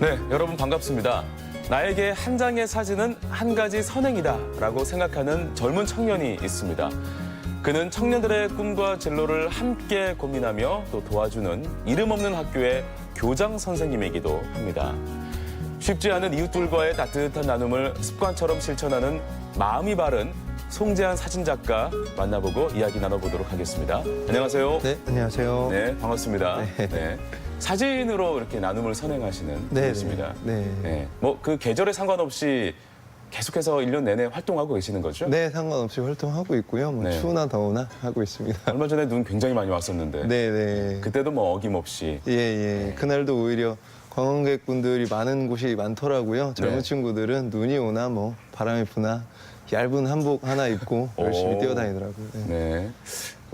네, 여러분 반갑습니다. 나에게 한 장의 사진은 한 가지 선행이다라고 생각하는 젊은 청년이 있습니다. 그는 청년들의 꿈과 진로를 함께 고민하며 또 도와주는 이름 없는 학교의 교장 선생님이기도 합니다. 쉽지 않은 이웃들과의 따뜻한 나눔을 습관처럼 실천하는 마음이 바른 송재한 사진작가 만나보고 이야기 나눠보도록 하겠습니다. 안녕하세요. 네, 안녕하세요. 네, 반갑습니다. 네. 네. 사진으로 이렇게 나눔을 선행하시는 네, 분이십니다. 네. 네. 뭐 그 계절에 상관없이 계속해서 1년 내내 활동하고 계시는 거죠? 네, 상관없이 활동하고 있고요. 뭐 네. 추우나 더우나 하고 있습니다. 얼마 전에 눈 굉장히 많이 왔었는데 네, 네. 그때도 뭐 어김없이 예, 예. 그날도 오히려 관광객분들이 많은 곳이 많더라고요. 젊은 네. 친구들은 눈이 오나 뭐 바람이 부나 얇은 한복 하나 입고 열심히 오. 뛰어다니더라고요. 네. 네.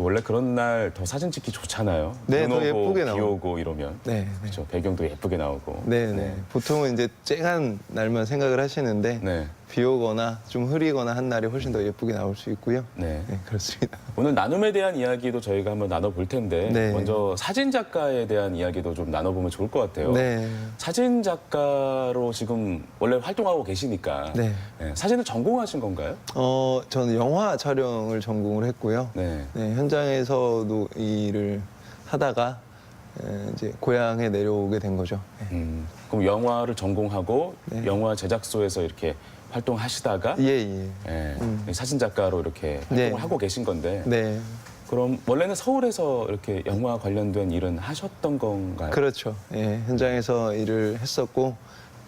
원래 그런 날 더 사진 찍기 좋잖아요. 네, 눈 더 오고 예쁘게 비 나오고. 오고 이러면 네, 네. 그렇죠. 배경도 예쁘게 나오고. 네, 네. 보통은 이제 쨍한 날만 생각을 하시는데 네. 비 오거나 좀 흐리거나 한 날이 훨씬 더 예쁘게 나올 수 있고요. 네. 네, 그렇습니다. 오늘 나눔에 대한 이야기도 저희가 한번 나눠볼 텐데 네. 먼저 사진 작가에 대한 이야기도 좀 나눠보면 좋을 것 같아요. 네. 사진 작가로 지금 원래 활동하고 계시니까 네. 네, 사진을 전공하신 건가요? 저는 영화 촬영을 전공을 했고요. 네. 네, 현장에서도 이 일을 하다가 이제 고향에 내려오게 된 거죠. 네. 그럼 영화를 전공하고 네. 영화 제작소에서 이렇게 활동하시다가 예, 예. 예, 사진 작가로 이렇게 활동을 네. 하고 계신 건데 네, 그럼 원래는 서울에서 이렇게 영화 관련된 일은 하셨던 건가요? 그렇죠. 예, 현장에서 일을 했었고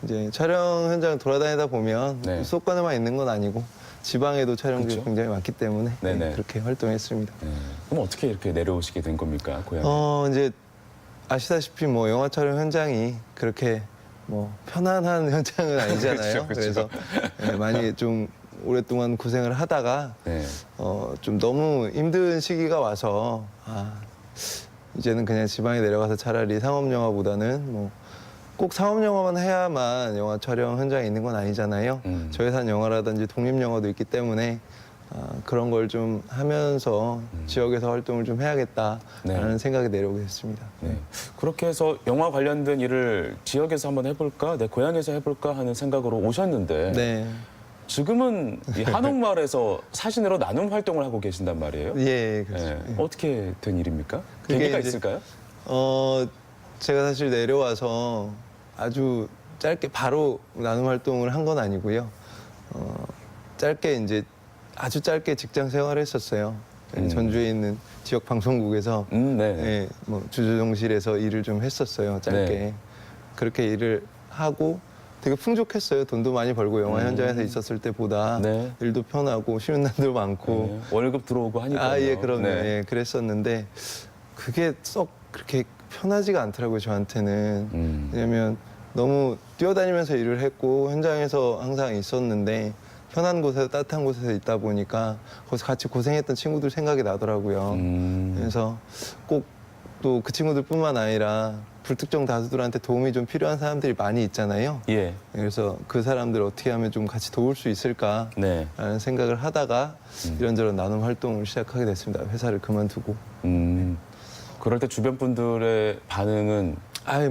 이제 촬영 현장 돌아다니다 보면 네. 수도권에만 있는 건 아니고 지방에도 촬영들이 그렇죠. 굉장히 많기 때문에 네네. 그렇게 활동했습니다. 네. 그럼 어떻게 이렇게 내려오시게 된 겁니까, 고향에? 이제 아시다시피 뭐 영화 촬영 현장이 그렇게 뭐 편안한 현장은 아니잖아요. 그렇죠, 그렇죠. 그래서 많이 좀 오랫동안 고생을 하다가 네. 좀 너무 힘든 시기가 와서 이제는 그냥 지방에 내려가서 차라리 상업 영화보다는 뭐 꼭 상업 영화만 해야만 영화 촬영 현장에 있는 건 아니잖아요. 저예산 영화라든지 독립 영화도 있기 때문에 그런 걸 좀 하면서 지역에서 활동을 좀 해야겠다라는 네. 생각이 내려오게 됐습니다. 네. 그렇게 해서 영화 관련된 일을 지역에서 한번 해볼까, 내 고향에서 해볼까 하는 생각으로 오셨는데 네, 지금은 이 한옥마을에서 사진으로 나눔 활동을 하고 계신단 말이에요. 예, 그렇죠. 예. 어떻게 된 일입니까? 그게 계기가 이제- 있을까요? 제가 사실 내려와서 아주 짧게 바로 나눔 활동을 한 건 아니고요. 짧게 이제 아주 짧게 직장 생활을 했었어요. 전주에 있는 지역 방송국에서 네. 예, 뭐 주조정실에서 일을 좀 했었어요. 짧게. 네. 그렇게 일을 하고 되게 풍족했어요. 돈도 많이 벌고 영화 현장에서 있었을 때보다 네. 일도 편하고 쉬는 날도 많고. 네. 월급 들어오고 하니까. 예, 그럼요. 네. 예, 그랬었는데 그게 썩 그렇게 편하지가 않더라고요, 저한테는. 왜냐면 너무 뛰어다니면서 일을 했고 현장에서 항상 있었는데 편한 곳에서 따뜻한 곳에서 있다 보니까 거기서 같이 고생했던 친구들 생각이 나더라고요. 그래서 꼭 또 그 친구들뿐만 아니라 불특정 다수들한테 도움이 좀 필요한 사람들이 많이 있잖아요. 예. 그래서 그 사람들 어떻게 하면 좀 같이 도울 수 있을까라는 네. 생각을 하다가 이런저런 나눔 활동을 시작하게 됐습니다. 회사를 그만두고. 그럴 때 주변 분들의 반응은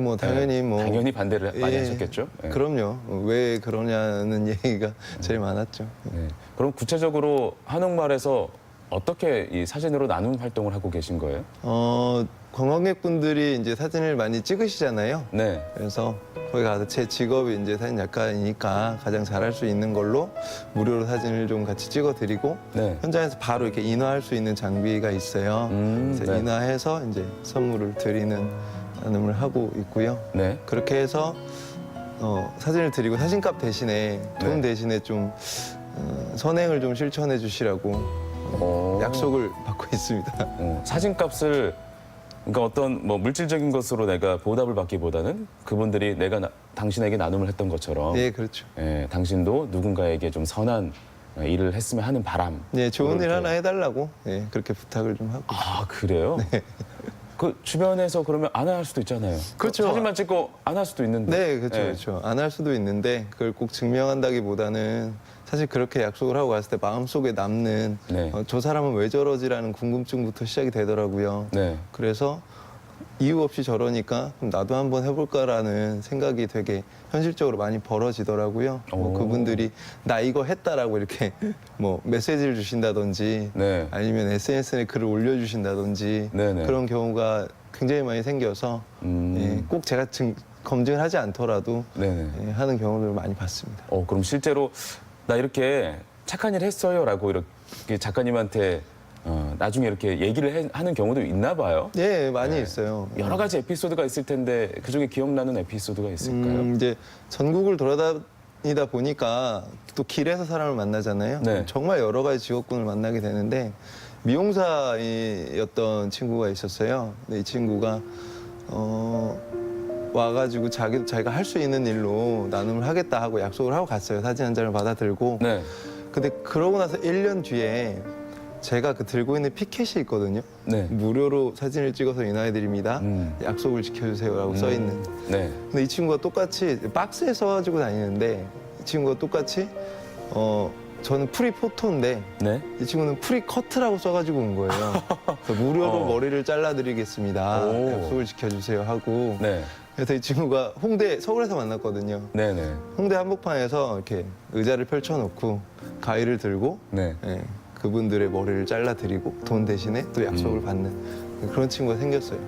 뭐 당연히 뭐 당연히 반대를 많이 예, 하셨겠죠? 예. 그럼요. 왜 그러냐는 얘기가 제일 많았죠. 네. 그럼 구체적으로 한옥마을에서 어떻게 이 사진으로 나눔 활동을 하고 계신 거예요? 관광객분들이 이제 사진을 많이 찍으시잖아요. 네. 그래서 거기 가서 제 직업이 이제 사진 작가이니까 가장 잘할 수 있는 걸로 무료로 사진을 좀 같이 찍어드리고 네. 현장에서 바로 이렇게 인화할 수 있는 장비가 있어요. 그래서 네. 인화해서 이제 선물을 드리는 나눔을 하고 있고요. 네. 그렇게 해서 사진을 드리고 사진값 대신에 돈 네. 대신에 좀 선행을 좀 실천해 주시라고 약속을 받고 있습니다. 사진값을 그러니까 어떤 뭐 물질적인 것으로 내가 보답을 받기보다는 그분들이 내가 당신에게 나눔을 했던 것처럼 예, 그렇죠. 예, 당신도 누군가에게 좀 선한 일을 했으면 하는 바람. 예, 좋은 일 그렇게. 하나 해달라고 예, 그렇게 부탁을 좀 하고. 아, 그래요? 그 주변에서 그러면 안 할 수도 있잖아요. 그렇죠. 사진만 찍고 안 할 수도 있는데. 네, 그렇죠, 예. 그렇죠. 안 할 수도 있는데 그걸 꼭 증명한다기보다는 사실 그렇게 약속을 하고 갔을 때 마음속에 남는 네. 저 사람은 왜 저러지라는 궁금증부터 시작이 되더라고요. 네. 그래서 이유 없이 저러니까 그럼 나도 한번 해볼까라는 생각이 되게 현실적으로 많이 벌어지더라고요. 뭐 오. 그분들이 나 이거 했다라고 이렇게 뭐 메시지를 주신다든지 네. 아니면 SNS에 글을 올려주신다든지 네네. 그런 경우가 굉장히 많이 생겨서 예, 꼭 제가 검증을 하지 않더라도 네네. 예, 하는 경우를 많이 봤습니다. 그럼 실제로 나 이렇게 착한 일 했어요라고 이렇게 작가님한테 나중에 이렇게 얘기를 하는 경우도 있나 봐요. 예, 많이 네. 있어요. 여러 가지 에피소드가 있을 텐데 그중에 기억나는 에피소드가 있을까요? 이제 전국을 돌아다니다 보니까 또 길에서 사람을 만나잖아요. 네. 정말 여러 가지 직업군을 만나게 되는데 미용사였던 친구가 있었어요. 근데 이 친구가 와가지고 자기가 할 수 있는 일로 나눔을 하겠다 하고 약속을 하고 갔어요. 사진 한 장을 받아 들고. 네. 근데 그러고 나서 1년 뒤에 제가 그 들고 있는 피켓이 있거든요. 네. 무료로 사진을 찍어서 인화해드립니다. 약속을 지켜주세요라고 써 있는. 네. 근데 이 친구가 똑같이 박스에 써가지고 다니는데 이 친구가 똑같이 저는 프리 포토인데 네. 이 친구는 프리 커트라고 써가지고 온 거예요. 그래서 무료로 머리를 잘라드리겠습니다. 오. 약속을 지켜주세요 하고. 네. 그래서 이 친구가 서울에서 만났거든요. 네네. 홍대 한복판에서 이렇게 의자를 펼쳐놓고 가위를 들고 네. 예, 그분들의 머리를 잘라드리고 돈 대신에 또 약속을 받는 그런 친구가 생겼어요.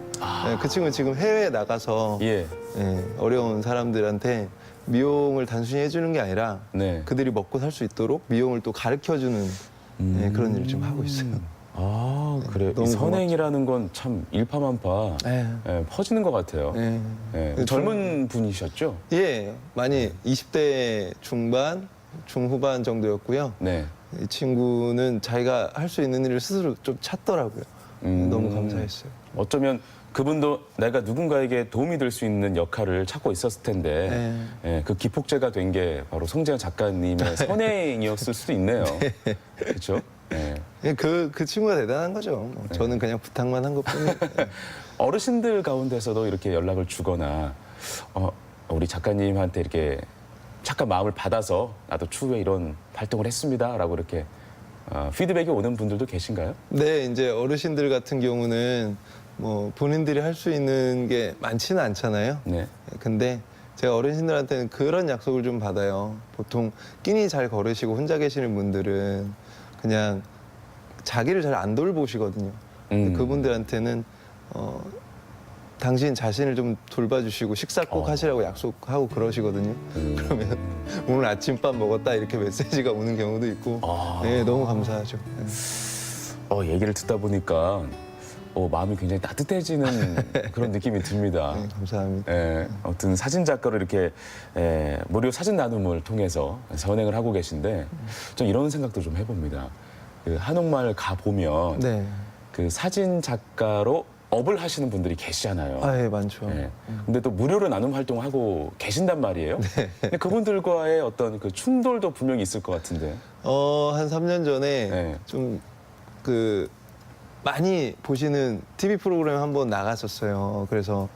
예, 그 친구는 지금 해외에 나가서 예. 예, 어려운 사람들한테 미용을 단순히 해주는 게 아니라 네. 그들이 먹고 살 수 있도록 미용을 또 가르쳐주는 예, 그런 일을 좀 하고 있어요. 그래요. 너무 이 선행이라는 건 참 일파만파 예. 퍼지는 것 같아요. 예. 예. 젊은 분이셨죠? 예, 많이 20대 중반, 중후반 정도였고요. 네. 이 친구는 자기가 할 수 있는 일을 스스로 좀 찾더라고요. 너무 감사했어요. 어쩌면 그분도 내가 누군가에게 도움이 될 수 있는 역할을 찾고 있었을 텐데 예, 그 기폭제가 된 게 바로 송재현 작가님의 선행이었을 수도 있네요. 그렇죠? 예. 예, 그 친구가 대단한 거죠. 뭐 저는 그냥 부탁만 한 것뿐이에요. 어르신들 가운데서도 이렇게 연락을 주거나 우리 작가님한테 이렇게 착한 마음을 받아서 나도 추후에 이런 활동을 했습니다라고 이렇게 피드백이 오는 분들도 계신가요? 네, 이제 어르신들 같은 경우는 뭐 본인들이 할 수 있는 게 많지는 않잖아요. 네. 근데 제가 어르신들한테는 그런 약속을 좀 받아요. 보통 끼니 잘 걸으시고 혼자 계시는 분들은 그냥 자기를 잘 안 돌보시거든요. 근데 그분들한테는 당신 자신을 좀 돌봐주시고 식사 꼭 하시라고 약속하고 그러시거든요. 그러면 오늘 아침밥 먹었다 이렇게 메시지가 오는 경우도 있고 네, 너무 감사하죠. 네. 얘기를 듣다 보니까 마음이 굉장히 따뜻해지는 그런 느낌이 듭니다. 네, 감사합니다. 예, 아무튼 사진 작가로 이렇게 무료 사진 나눔을 통해서 선행을 하고 계신데 좀 이런 생각도 좀 해봅니다. 그 한옥마을 가 보면 네. 그 사진 작가로 업을 하시는 분들이 계시잖아요. 예, 많죠. 예. 근데 또 무료로 나눔 활동을 하고 계신단 말이에요. 근데 그분들과의 어떤 그 충돌도 분명히 있을 것 같은데. 한 3년 전에 네. 좀 많이 보시는 TV 프로그램 한번 나갔었어요. 그래서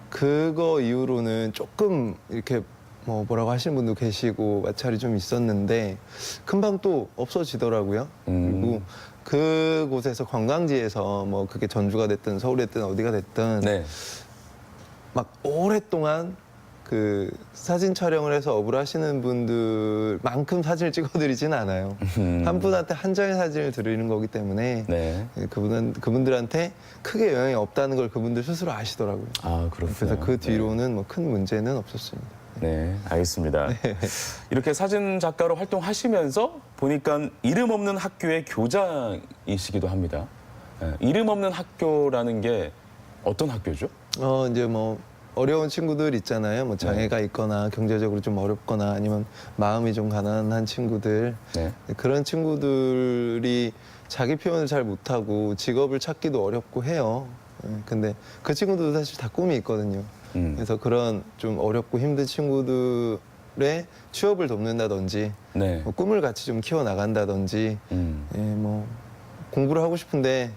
그거 이후로는 조금 이렇게 뭐라고 하시는 분도 계시고 마찰이 좀 있었는데 금방 또 없어지더라고요. 그리고 그곳에서 관광지에서 뭐 그게 전주가 됐든 서울이 됐든 어디가 됐든 네. 막 오랫동안 그 사진 촬영을 해서 업을 하시는 분들만큼 사진을 찍어드리진 않아요. 한 분한테 한 장의 사진을 드리는 거기 때문에 네. 그분들한테 크게 영향이 없다는 걸 그분들 스스로 아시더라고요. 그렇군요. 그래서 그 뒤로는 뭐 큰 문제는 없었습니다. 네, 알겠습니다. 이렇게 사진 작가로 활동하시면서 보니까 이름 없는 학교의 교장이시기도 합니다. 이름 없는 학교라는 게 어떤 학교죠? 이제 뭐 어려운 친구들 있잖아요. 뭐 장애가 있거나 경제적으로 좀 어렵거나 아니면 마음이 좀 가난한 친구들. 네. 그런 친구들이 자기 표현을 잘 못하고 직업을 찾기도 어렵고 해요. 근데 그 친구들도 사실 다 꿈이 있거든요. 그래서 그런 좀 어렵고 힘든 친구들의 취업을 돕는다든지 네. 뭐 꿈을 같이 좀 키워나간다든지 예, 뭐 공부를 하고 싶은데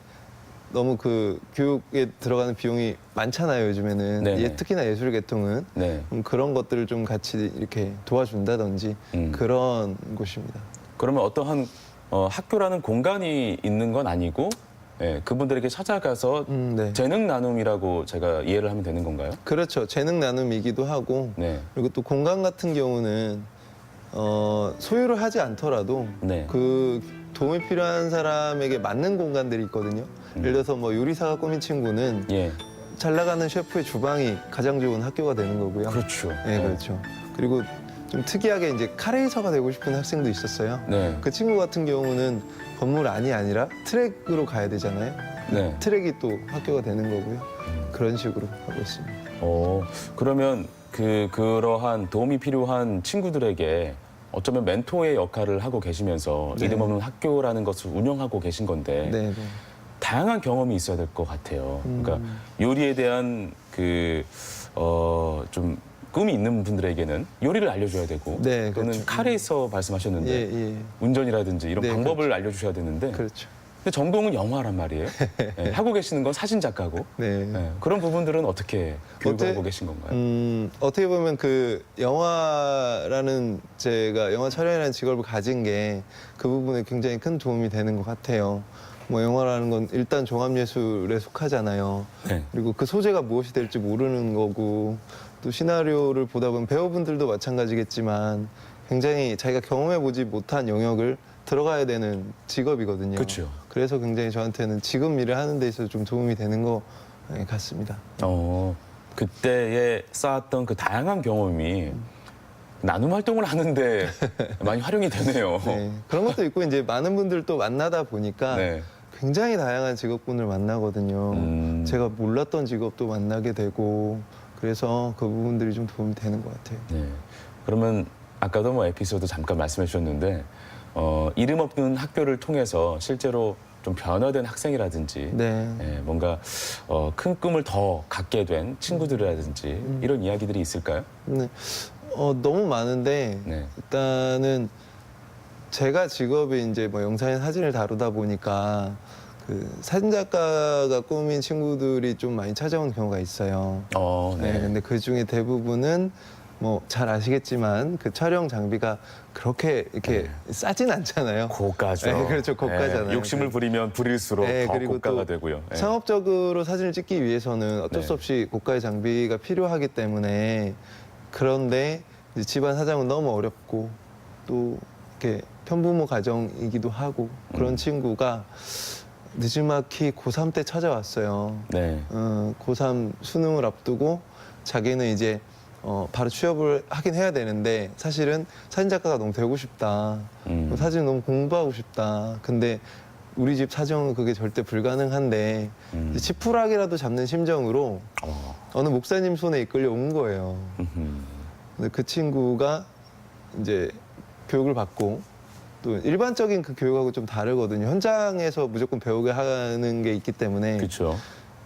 너무 그 교육에 들어가는 비용이 많잖아요, 요즘에는. 네네. 특히나 예술 계통은. 네. 그런 것들을 좀 같이 이렇게 도와준다든지 그런 곳입니다. 그러면 어떠한 학교라는 공간이 있는 건 아니고 예, 그분들에게 찾아가서 네. 재능 나눔이라고 제가 이해를 하면 되는 건가요? 그렇죠. 재능 나눔이기도 하고 네. 그리고 또 공간 같은 경우는 소유를 하지 않더라도 네. 그 도움이 필요한 사람에게 맞는 공간들이 있거든요. 예를 들어서 뭐 요리사가 꾸민 친구는 예. 잘 나가는 셰프의 주방이 가장 좋은 학교가 되는 거고요. 그렇죠. 네, 그렇죠. 그리고 좀 특이하게 이제 카레이서가 되고 싶은 학생도 있었어요. 네. 그 친구 같은 경우는 건물 안이 아니라 트랙으로 가야 되잖아요. 네. 트랙이 또 학교가 되는 거고요. 그런 식으로 하고 있습니다. 그러면 그러한 도움이 필요한 친구들에게 어쩌면 멘토의 역할을 하고 계시면서 네. 이름 없는 학교라는 것을 운영하고 계신 건데 네, 네. 다양한 경험이 있어야 될 것 같아요. 그러니까 요리에 대한 좀 꿈이 있는 분들에게는 요리를 알려줘야 되고 네, 또는 그렇죠. 카레이서 말씀하셨는데 예. 운전이라든지 이런 네, 방법을 알려주셔야 되는데 그렇죠. 근데 전공은 영화란 말이에요. 예, 하고 계시는 건 사진 작가고 네. 예, 그런 부분들은 어떻게 교육을 어때- 하고 계신 건가요? 어떻게 보면 그 영화라는 제가 영화 촬영이라는 직업을 가진 게 그 부분에 굉장히 큰 도움이 되는 것 같아요. 뭐 영화라는 건 일단 종합예술에 속하잖아요. 네. 그리고 그 소재가 무엇이 될지 모르는 거고 또 시나리오를 보다 보면 배우분들도 마찬가지겠지만 굉장히 자기가 경험해보지 못한 영역을 들어가야 되는 직업이거든요. 그렇죠. 그래서 굉장히 저한테는 지금 일을 하는 데 있어서 좀 도움이 되는 것 같습니다. 그때에 쌓았던 그 다양한 경험이 나눔 활동을 하는데 많이 활용이 되네요. 네, 그런 것도 있고 이제 많은 분들 또 만나다 보니까 네. 굉장히 다양한 직업군을 만나거든요. 제가 몰랐던 직업도 만나게 되고 그래서 그 부분들이 좀 도움이 되는 것 같아요. 네. 그러면 아까도 뭐 에피소드 잠깐 말씀해 주셨는데 이름 없는 학교를 통해서 실제로 좀 변화된 학생이라든지 네. 예, 뭔가 큰 꿈을 더 갖게 된 친구들이라든지 이런 이야기들이 있을까요? 네. 너무 많은데 네. 일단은 제가 직업이 이제 뭐 영상이나 사진을 다루다 보니까 그 사진 작가가 꾸민 친구들이 좀 많이 찾아온 경우가 있어요. 네. 근데 그 중에 대부분은 뭐 잘 아시겠지만 그 촬영 장비가 그렇게 이렇게 싸진 않잖아요. 고가죠. 네, 그렇죠. 고가잖아요. 욕심을 부리면 부릴수록 네, 더 그리고 고가가 또 되고요. 예. 상업적으로 사진을 찍기 위해서는 어쩔 네. 수 없이 고가의 장비가 필요하기 때문에 그런데 이제 집안 사정은 너무 어렵고 또 이렇게 편부모 가정이기도 하고 그런 친구가 늦지막히 고3 때 찾아왔어요. 네. 고3 수능을 앞두고 자기는 이제 바로 취업을 하긴 해야 되는데 사실은 사진 작가가 너무 되고 싶다. 사진 너무 공부하고 싶다. 근데 우리 집 사정은 그게 절대 불가능한데 이제 치푸락이라도 잡는 심정으로 어느 목사님 손에 이끌려 온 거예요. 근데 그 친구가 이제 교육을 받고 또 일반적인 그 교육하고 좀 다르거든요. 현장에서 무조건 배우게 하는 게 있기 때문에 그렇죠.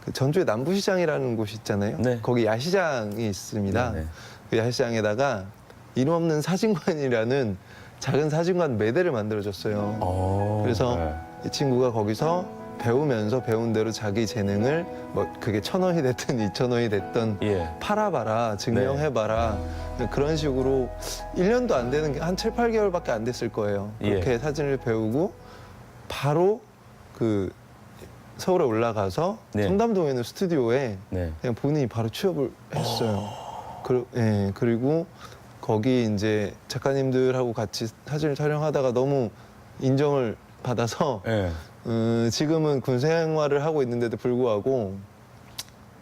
그 전주에 남부시장이라는 곳이 있잖아요. 네. 거기 야시장이 있습니다. 네, 네. 그 야시장에다가 이름 없는 사진관이라는 작은 사진관 매대를 만들어줬어요. 그래서 네. 이 친구가 거기서 배우면서 배운 대로 자기 재능을 뭐 그게 1,000원이 됐든 2,000원이 됐든 예. 팔아봐라, 증명해봐라. 그런 식으로 1년도 안 되는 게 한 7, 8개월밖에 안 됐을 거예요. 그렇게 예. 사진을 배우고 바로 그 서울에 올라가서 네. 청담동에 있는 스튜디오에 네. 그냥 본인이 바로 취업을 했어요. 그리고 거기 이제 작가님들하고 같이 사진을 촬영하다가 너무 인정을 받아서 네. 지금은 군 생활을 하고 있는데도 불구하고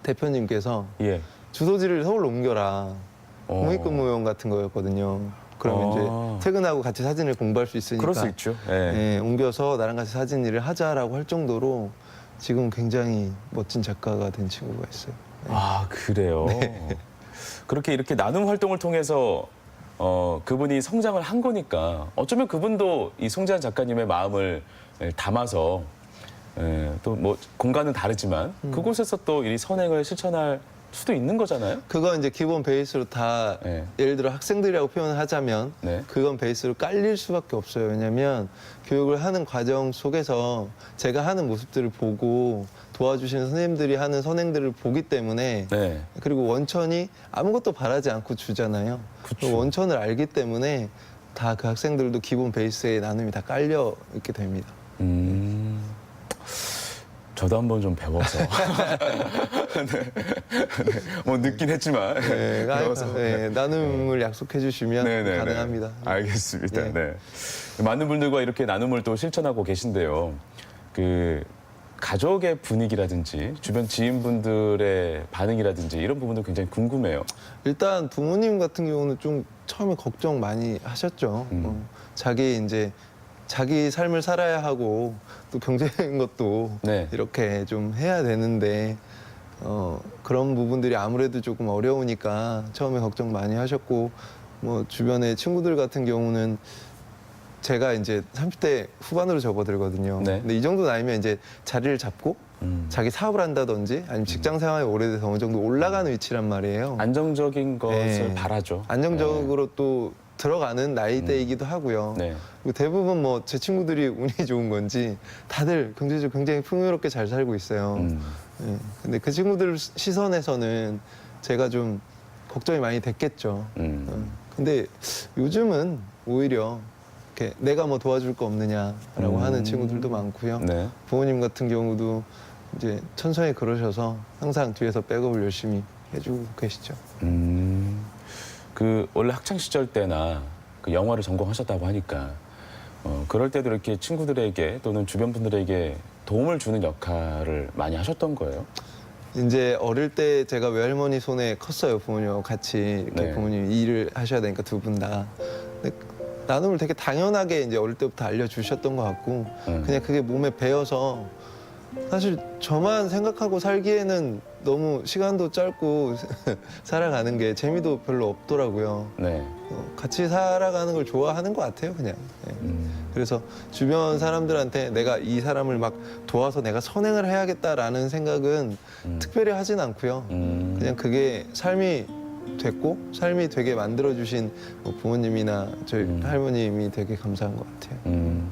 대표님께서 예. 주소지를 서울로 옮겨라. 공익근무용 같은 거였거든요. 그러면 이제 퇴근하고 같이 사진을 공부할 수 있으니까 그럴 수 있죠. 예. 예, 옮겨서 나랑 같이 사진 일을 하자라고 할 정도로 지금 굉장히 멋진 작가가 된 친구가 있어요. 아, 그래요. 그렇게 이렇게 나눔 활동을 통해서 그분이 성장을 한 거니까 어쩌면 그분도 이 송재한 작가님의 마음을 담아서 또 뭐 공간은 다르지만 그곳에서 또 이 선행을 실천할 수도 있는 거잖아요. 그건 이제 기본 베이스로 다 네. 예를 들어 학생들이라고 표현을 하자면 네. 그건 베이스로 깔릴 수밖에 없어요. 왜냐하면 교육을 하는 과정 속에서 제가 하는 모습들을 보고 도와주시는 선생님들이 하는 선행들을 보기 때문에 네. 그리고 원천이 아무것도 바라지 않고 주잖아요. 그쵸. 그 원천을 알기 때문에 다 그 학생들도 기본 베이스에 나눔이 다 깔려 있게 됩니다. 저도 한번 좀 배워서 네. 뭐 늦긴 했지만 배워서 나눔을 약속해 주시면 네네네. 가능합니다. 알겠습니다. 예. 네. 많은 분들과 이렇게 나눔을 또 실천하고 계신데요. 그 가족의 분위기라든지 주변 지인분들의 반응이라든지 이런 부분도 굉장히 궁금해요. 일단 부모님 같은 경우는 좀 처음에 걱정 많이 하셨죠. 자기 삶을 살아야 하고 또 경제적인 것도 네. 이렇게 좀 해야 되는데 그런 부분들이 아무래도 조금 어려우니까 처음에 걱정 많이 하셨고 뭐 주변의 친구들 같은 경우는 제가 이제 30대 후반으로 접어들거든요. 네. 근데 이 정도 나이면 이제 자리를 잡고 자기 사업을 한다든지 아니면 직장 생활이 오래돼서 어느 정도 올라가는 위치란 말이에요. 안정적인 것을 네. 바라죠. 안정적으로 또 들어가는 나이대이기도 하고요. 네. 그리고 대부분 뭐 제 친구들이 운이 좋은 건지 다들 경제적으로 굉장히 풍요롭게 잘 살고 있어요. 예. 근데 그 친구들 시선에서는 제가 좀 걱정이 많이 됐겠죠. 근데 요즘은 오히려 이렇게 내가 뭐 도와줄 거 없느냐라고 하는 친구들도 많고요. 네. 부모님 같은 경우도 이제 천천히 그러셔서 항상 뒤에서 백업을 열심히 해주고 계시죠. 그 원래 학창 시절 때나 그 영화를 전공하셨다고 하니까 그럴 때도 이렇게 친구들에게 또는 주변 분들에게 도움을 주는 역할을 많이 하셨던 거예요? 이제 어릴 때 제가 외할머니 손에 컸어요. 부모님하고 같이 이렇게 네. 부모님이 일을 하셔야 되니까 두 분 다. 근데 나눔을 되게 당연하게 이제 어릴 때부터 알려주셨던 것 같고 그냥 그게 몸에 배어서 사실 저만 생각하고 살기에는 너무 시간도 짧고 살아가는 게 재미도 별로 없더라고요. 네. 같이 살아가는 걸 좋아하는 것 같아요, 그냥. 예. 그래서 주변 사람들한테 내가 이 사람을 막 도와서 내가 선행을 해야겠다라는 생각은 특별히 하진 않고요. 그냥 그게 삶이 됐고 삶이 되게 만들어주신 뭐 부모님이나 저희 할머님이 되게 감사한 것 같아요.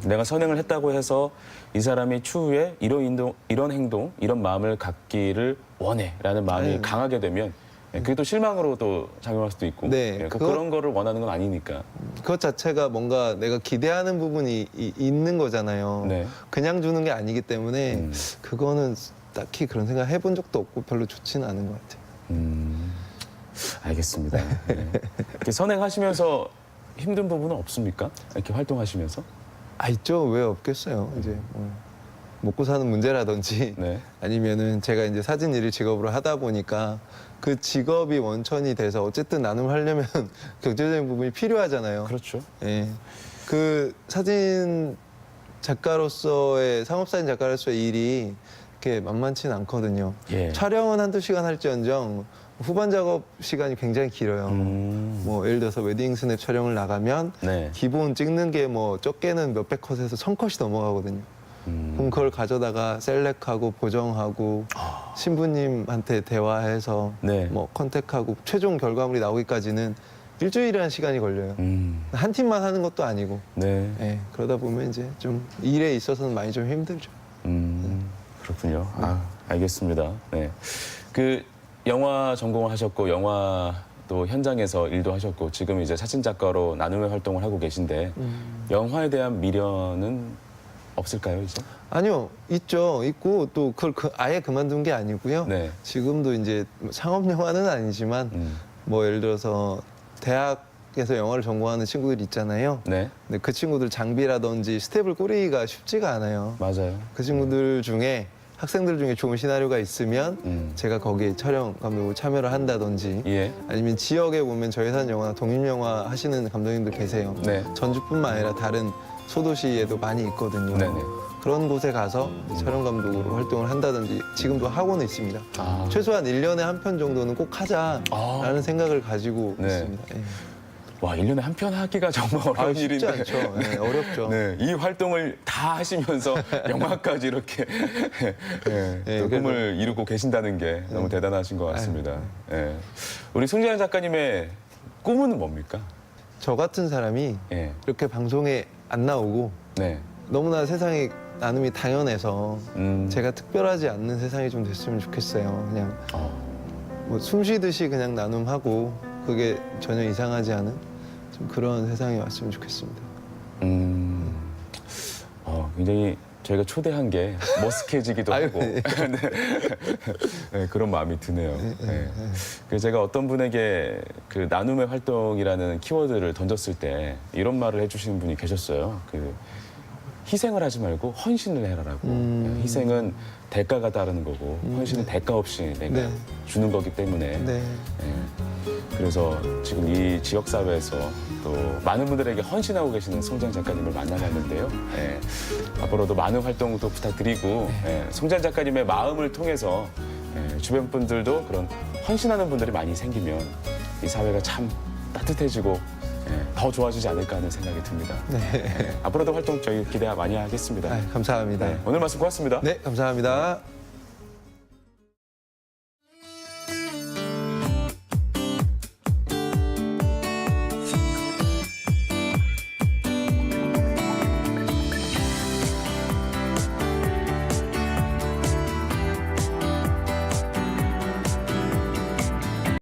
내가 선행을 했다고 해서 이 사람이 추후에 이런 행동, 이런 마음을 갖기를 원해라는 마음이 네. 강하게 되면 그게 또 실망으로 또 작용할 수도 있고 네, 그런 거를 원하는 건 아니니까. 그것 자체가 뭔가 내가 기대하는 부분이 있는 거잖아요. 네. 그냥 주는 게 아니기 때문에 그거는 딱히 그런 생각 해본 적도 없고 별로 좋지는 않은 것 같아요. 알겠습니다. 네. 이렇게 선행하시면서 힘든 부분은 없습니까? 이렇게 활동하시면서? 있죠. 왜 없겠어요. 이제 뭐 먹고 사는 문제라든지 네. 아니면은 제가 이제 사진 일을 직업으로 하다 보니까 그 직업이 원천이 돼서 어쨌든 나눔을 하려면 경제적인 부분이 필요하잖아요. 그렇죠. 예. 그 사진 작가로서의 상업사진 작가로서의 일이 이렇게 만만치는 않거든요. 예. 촬영은 한두 시간 할지언정 후반 작업 시간이 굉장히 길어요. 뭐 예를 들어서 웨딩 스냅 촬영을 나가면 네. 기본 찍는 게 뭐 적게는 몇백 컷에서 1000컷이 넘어가거든요. 그럼 그걸 가져다가 셀렉하고 보정하고 신부님한테 대화해서 네. 뭐 컨택하고 최종 결과물이 나오기까지는 일주일이라는 시간이 걸려요. 한 팀만 하는 것도 아니고. 네. 예, 그러다 보면 이제 좀 일에 있어서는 많이 좀 힘들죠. 그렇군요. 알겠습니다. 네. 그 영화 전공을 하셨고 영화 또 현장에서 일도 하셨고 지금 이제 사진 작가로 나눔의 활동을 하고 계신데 영화에 대한 미련은 없을까요, 이제? 아니요, 있죠. 있고 또 그걸 아예 그만둔 게 아니고요. 네. 지금도 이제 상업 영화는 아니지만 뭐 예를 들어서 대학에서 영화를 전공하는 친구들 있잖아요. 네. 근데 그 친구들 장비라든지 스텝을 꾸리기가 쉽지가 않아요. 맞아요. 그 친구들 중에 학생들 중에 좋은 시나리오가 있으면 제가 거기에 촬영 감독으로 참여를 한다든지 예. 아니면 지역에 보면 저예산 영화나 독립영화 하시는 감독님들 계세요. 네. 전주뿐만 아니라 다른 소도시에도 많이 있거든요. 네네. 그런 곳에 가서 촬영 감독으로 활동을 한다든지 지금도 하고는 있습니다. 최소한 1년에 한 편 정도는 꼭 하자라는 생각을 가지고 네. 있습니다. 예. 와, 1년에 한 편 하기가 정말 어려운 쉽지 일인데. 않죠. 네, 어렵죠. 네, 이 활동을 다 하시면서 영화까지 이렇게 또 꿈을 이루고 계신다는 게 너무 대단하신 것 같습니다. 예. 우리 송재현 작가님의 꿈은 뭡니까? 저 같은 사람이 예. 이렇게 방송에 안 나오고 네. 너무나 세상이 나눔이 당연해서 음. 제가 특별하지 않는 세상이 좀 됐으면 좋겠어요. 그냥 뭐 숨 쉬듯이 그냥 나눔하고 그게 전혀 이상하지 않은 좀 그런 세상이 왔으면 좋겠습니다. 굉장히 저희가 초대한 게 머쓱해지기도 아유, 하고 네. 네, 그런 마음이 드네요. 네. 그래서 제가 어떤 분에게 그 나눔의 활동이라는 키워드를 던졌을 때 이런 말을 해주시는 분이 계셨어요. 그 희생을 하지 말고 헌신을 해라라고. 희생은 대가가 따르는 거고 헌신은 대가 없이 내가 네. 주는 거기 때문에. 네. 그래서 지금 이 지역 사회에서 또 많은 분들에게 헌신하고 계시는 송지현 작가님을 만나봤는데요. 앞으로도 많은 활동도 부탁드리고 송지현 작가님의 마음을 통해서 주변 분들도 그런 헌신하는 분들이 많이 생기면 이 사회가 참 따뜻해지고 더 좋아지지 않을까 하는 생각이 듭니다. 앞으로도 활동 저희 기대 많이 하겠습니다. 감사합니다. 오늘 말씀 고맙습니다. 네, 감사합니다.